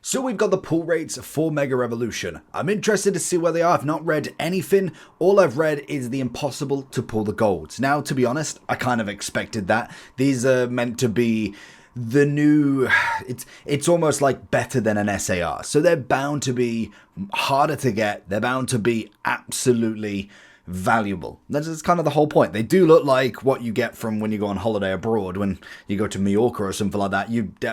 So we've got the pull rates for Mega Revolution. I'm interested to see where they are. I've not read anything. All I've read is the impossible to pull the golds. Now, to be honest, I kind of expected that. These are meant to be the new... It's almost like better than an SAR. So they're bound to be harder to get. They're bound to be absolutely valuable. That's kind of the whole point. They do look like what you get from when you go on holiday abroad, when you go to Mallorca or something like that.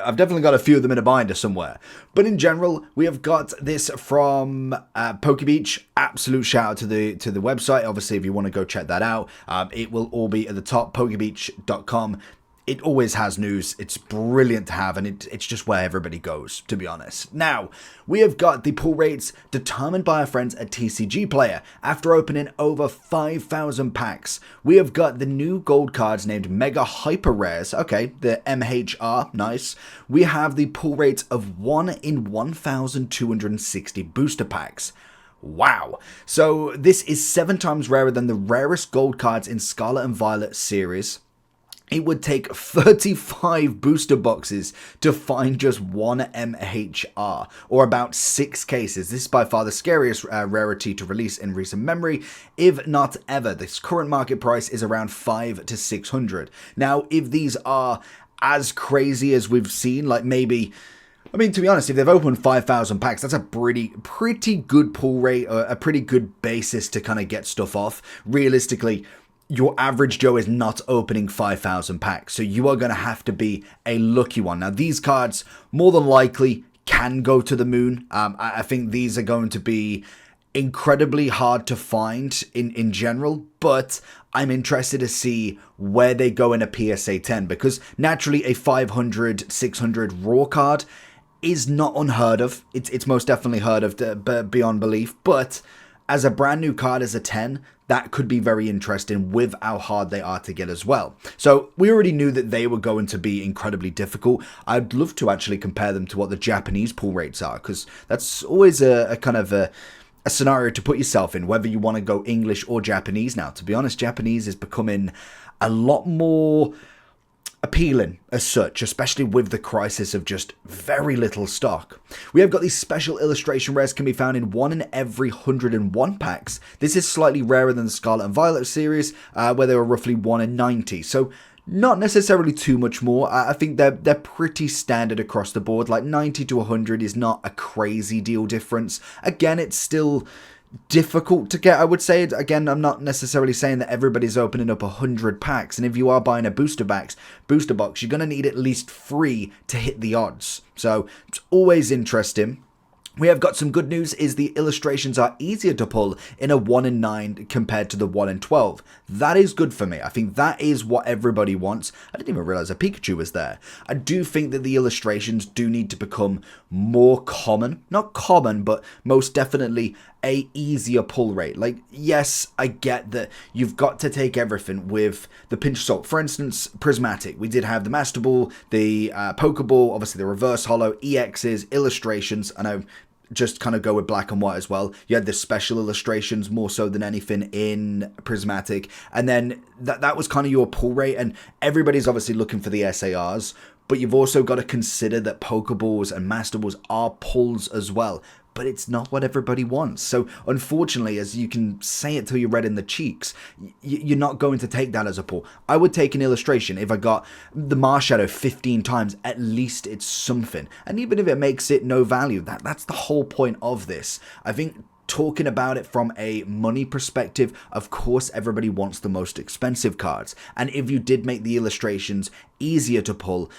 I've definitely got a few of them in a binder somewhere. But in general, we have got this from PokeBeach. Absolute shout out to the website. Obviously, if you want to go check that out, it will all be at the top, pokebeach.com. It always has news. It's brilliant to have, and it's just where everybody goes, to be honest. Now, we have got the pull rates determined by our friends at TCG Player. After opening over 5,000 packs, we have got the new gold cards named Mega Hyper Rares. Okay, the MHR, nice. We have the pull rates of 1 in 1,260 booster packs. Wow. So this is 7 times rarer than the rarest gold cards in Scarlet and Violet series. It would take 35 booster boxes to find just one MHR, or about 6 cases. This is by far the scariest rarity to release in recent memory, if not ever. This current market price is around 500 to 600. Now, if these are as crazy as we've seen, like maybe... I mean, to be honest, if they've opened 5,000 packs, that's a pretty good pull rate, a pretty good basis to kind of get stuff off. Realistically, your average Joe is not opening 5,000 packs, so you are going to have to be a lucky one. Now, these cards more than likely can go to the moon. I think these are going to be incredibly hard to find in general, but I'm interested to see where they go in a PSA 10, because naturally a 500, 600 raw card is not unheard of. It's most definitely heard of beyond belief, but as a brand new card as a 10, that could be very interesting with how hard they are to get as well. So we already knew that they were going to be incredibly difficult. I'd love to actually compare them to what the Japanese pull rates are, because that's always a kind of a scenario to put yourself in, whether you want to go English or Japanese now. To be honest, Japanese is becoming a lot more appealing as such, especially with the crisis of just very little stock. We have got these special illustration rares can be found in 1 in every 101 packs. This is slightly rarer than the Scarlet and Violet series, where they were roughly 1 in 90. So not necessarily too much more. I think they're pretty standard across the board. Like 90 to 100 is not a crazy deal difference. Again, it's still difficult to get, I would say. Again, I'm not necessarily saying that everybody's opening up 100 packs, and if you are buying a booster box, you're going to need at least 3 to hit the odds. So it's always interesting. We have got some good news, is the illustrations are easier to pull in a 1 in 9 compared to the 1 in 12. That is good for me. I think that is what everybody wants. I didn't even realize a Pikachu was there. I do think that the illustrations do need to become more common. Not common, but most definitely a easier pull rate. Like, yes, I get that you've got to take everything with the pinch of salt. For instance, Prismatic. We did have the Master Ball, the Pokeball, obviously the Reverse Holo, EXs, illustrations. I know, just kind of go with black and white as well. You had the special illustrations more so than anything in Prismatic, and then that was kind of your pull rate, and everybody's obviously looking for the SARs, but you've also got to consider that Pokeballs and Master Balls are pulls as well. But it's not what everybody wants. So unfortunately, as you can say it till you're red in the cheeks, you're not going to take that as a pull. I would take an illustration. If I got the Marshadow 15 times, at least it's something. And even if it makes it no value, that's the whole point of this. I think talking about it from a money perspective, of course everybody wants the most expensive cards. And if you did make the illustrations easier to pull,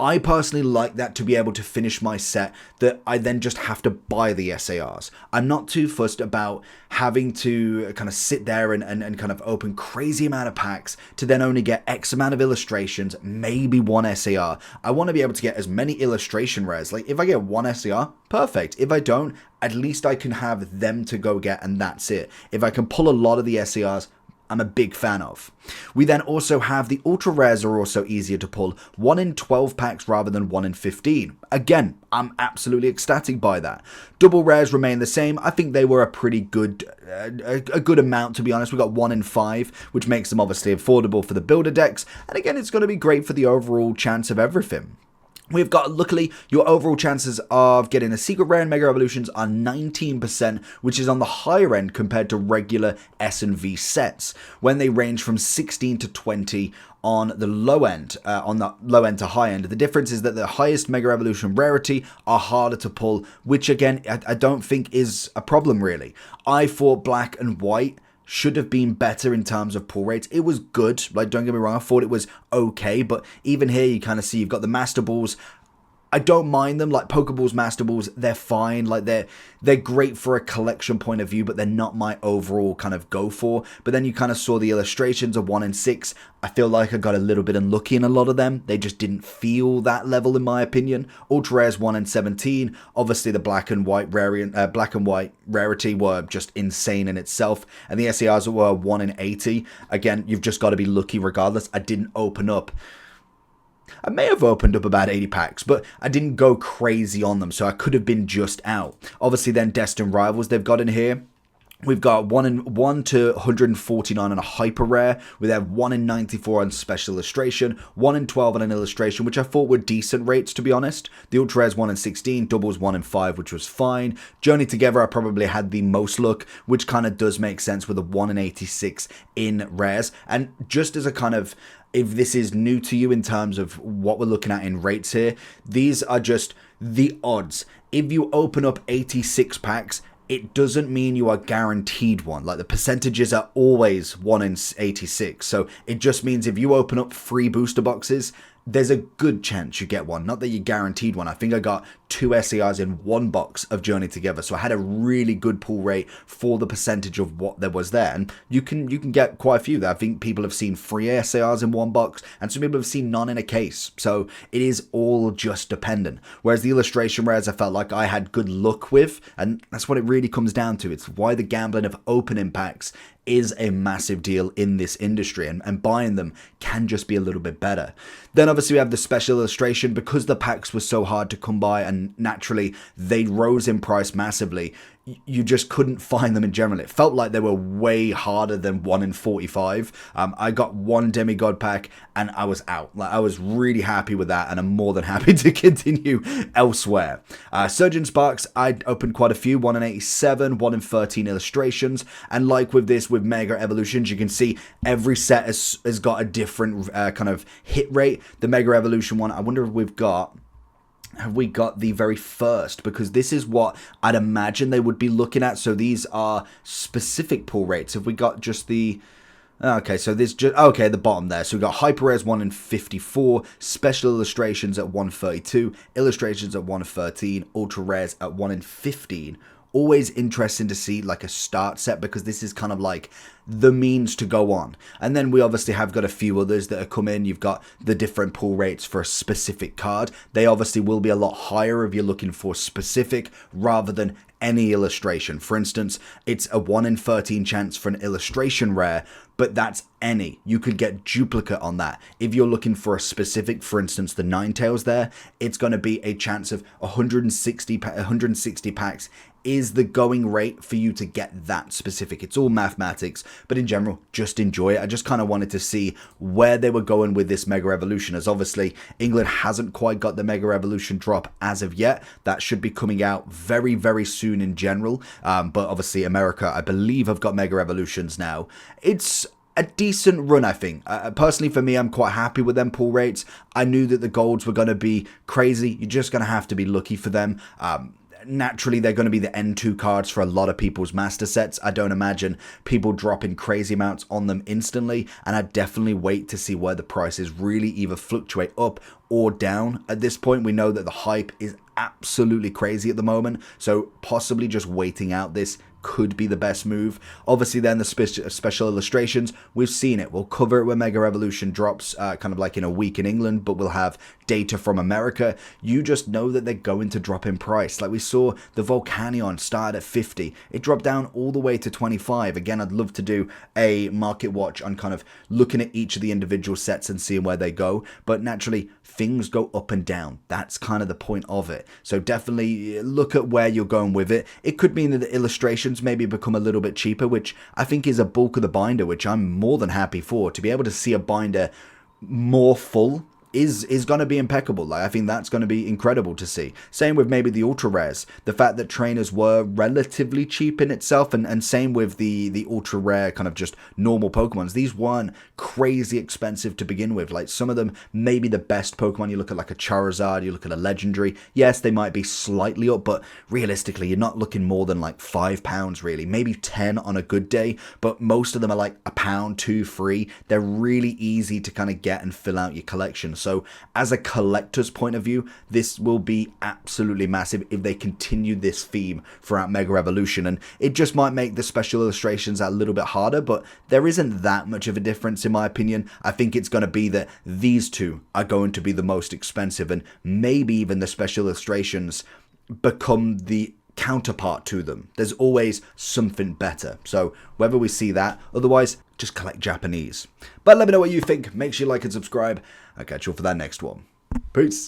I personally like that, to be able to finish my set, that I then just have to buy the SARs. I'm not too fussed about having to kind of sit there and kind of open crazy amount of packs to then only get X amount of illustrations, maybe 1 SAR. I want to be able to get as many illustration rares. Like, if I get 1 SAR, perfect. If I don't, at least I can have them to go get, and that's it. If I can pull a lot of the SARs, I'm a big fan of. We then also have the ultra rares are also easier to pull, 1 in 12 packs rather than 1 in 15. Again, I'm absolutely ecstatic by that. Double rares remain the same. I think they were a pretty good, a good amount, to be honest. We got 1 in 5, which makes them obviously affordable for the builder decks. And again, it's going to be great for the overall chance of everything. We've got, luckily, your overall chances of getting a secret rare in Mega Evolutions are 19%, which is on the higher end compared to regular S and V sets, when they range from 16 to 20 on the low end, to high end. The difference is that the highest Mega Evolution rarity are harder to pull, which again, I don't think is a problem really. I thought black and white should have been better in terms of pull rates. It was good, like, don't get me wrong, I thought it was okay, but even here you kind of see you've got the Master Balls. I don't mind them, like Pokeballs, Master Balls, they're fine, like they're great for a collection point of view, but they're not my overall kind of go for. But then you kind of saw the illustrations of 1 in 6. I feel like I got a little bit unlucky in a lot of them. They just didn't feel that level in my opinion. Ultra Rares 1 in 17. Obviously the black and white rarity were just insane in itself, and the SARs were 1 in 80. Again, you've just got to be lucky regardless. I didn't open up. I may have opened up about 80 packs, but I didn't go crazy on them, so I could have been just out. Obviously then Destined Rivals they've got in here. We've got 1 to 149 on a hyper rare. We have 1 in 94 on special illustration, 1 in 12 on an illustration, which I thought were decent rates to be honest. The Ultra Rares 1 in 16, doubles 1 in 5, which was fine. Journey Together I probably had the most luck, which kind of does make sense with a 1 in 86 in rares. And just as a kind of, if this is new to you in terms of what we're looking at in rates here, these are just the odds. If you open up 86 packs, it doesn't mean you are guaranteed one. Like, the percentages are always 1 in 86. So it just means if you open up 3 booster boxes, there's a good chance you get one. Not that you're guaranteed one. I think I got 2 SARs in 1 box of Journey Together, so I had a really good pull rate for the percentage of what there was there. And you can get quite a few there. I think people have seen 3 SARs in 1 box, and some people have seen none in a case. So it is all just dependent. Whereas the illustration rares, I felt like I had good luck with, and that's what it really comes down to. It's why the gambling of opening packs is a massive deal in this industry, and buying them can just be a little bit better. Then obviously we have the special illustration. Because the packs were so hard to come by and naturally they rose in price massively, you just couldn't find them in general. It felt like they were way harder than 1 in 45. I got 1 Demigod pack and I was out. Like, I was really happy with that, and I'm more than happy to continue elsewhere. Surgeon Sparks, I opened quite a few, 1 in 87, 1 in 13 illustrations, and like with this, with Mega Evolutions, you can see every set has got a different kind of hit rate. The Mega Evolution one, I wonder if have we got the very first, because this is what I'd imagine they would be looking at. So these are specific pull rates. Have we got just the... Okay, so this just... Okay, the bottom there. So we've got Hyper Rares 1 in 54, Special Illustrations at 132, Illustrations at 113, Ultra Rares at 1 in 15. Always interesting to see like a start set, because this is kind of like the means to go on. And then we obviously have got a few others that have come in. You've got the different pull rates for a specific card. They obviously will be a lot higher if you're looking for specific rather than any illustration. For instance, it's a 1 in 13 chance for an illustration rare, but that's any. You could get duplicate on that. If you're looking for a specific, for instance, the Ninetales there, it's going to be a chance of 160 packs is the going rate for you to get that specific. It's all mathematics, but in general, just enjoy it. I just kind of wanted to see where they were going with this Mega Evolution, as obviously England hasn't quite got the Mega Evolution drop as of yet. That should be coming out very, very soon in general, but obviously America, I believe, have got Mega Evolutions now. It's a decent run, I think. Personally, for me, I'm quite happy with them pull rates. I knew that the golds were going to be crazy. You're just going to have to be lucky for them. Naturally, they're going to be the N2 cards for a lot of people's master sets. I don't imagine people dropping crazy amounts on them instantly, and I'd definitely wait to see where the prices really either fluctuate up or down. At this point, we know that the hype is absolutely crazy at the moment, so possibly just waiting out this could be the best move. Obviously then the special illustrations, we've seen it. We'll cover it when Mega Evolution drops, kind of like in a week in England, but we'll have data from America. You just know that they're going to drop in price. Like we saw the Volcanion start at 50. It dropped down all the way to 25. Again, I'd love to do a market watch on kind of looking at each of the individual sets and seeing where they go. But naturally, things go up and down. That's kind of the point of it. So definitely look at where you're going with it. It could mean that the illustrations maybe become a little bit cheaper, which I think is a bulk of the binder, which I'm more than happy for. To be able to see a binder more full is going to be impeccable. Like, I think that's going to be incredible to see. Same with maybe the ultra rares. The fact that trainers were relatively cheap in itself, and same with the ultra rare kind of just normal Pokemons. These weren't crazy expensive to begin with. Like, some of them, maybe the best Pokemon, you look at like a Charizard, you look at a Legendary. Yes, they might be slightly up, but realistically, you're not looking more than like £5 really, maybe 10 on a good day, but most of them are like £1, 2, 3. They're really easy to kind of get and fill out your collection. So as a collector's point of view, this will be absolutely massive if they continue this theme throughout Mega Evolution, and it just might make the special illustrations a little bit harder, but there isn't that much of a difference in my opinion. I think it's going to be that these two are going to be the most expensive, and maybe even the special illustrations become the counterpart to them. There's always something better. So whether we see that, otherwise just collect Japanese. But let me know what you think. Make sure you like and subscribe. I'll catch you all for that next one. Peace.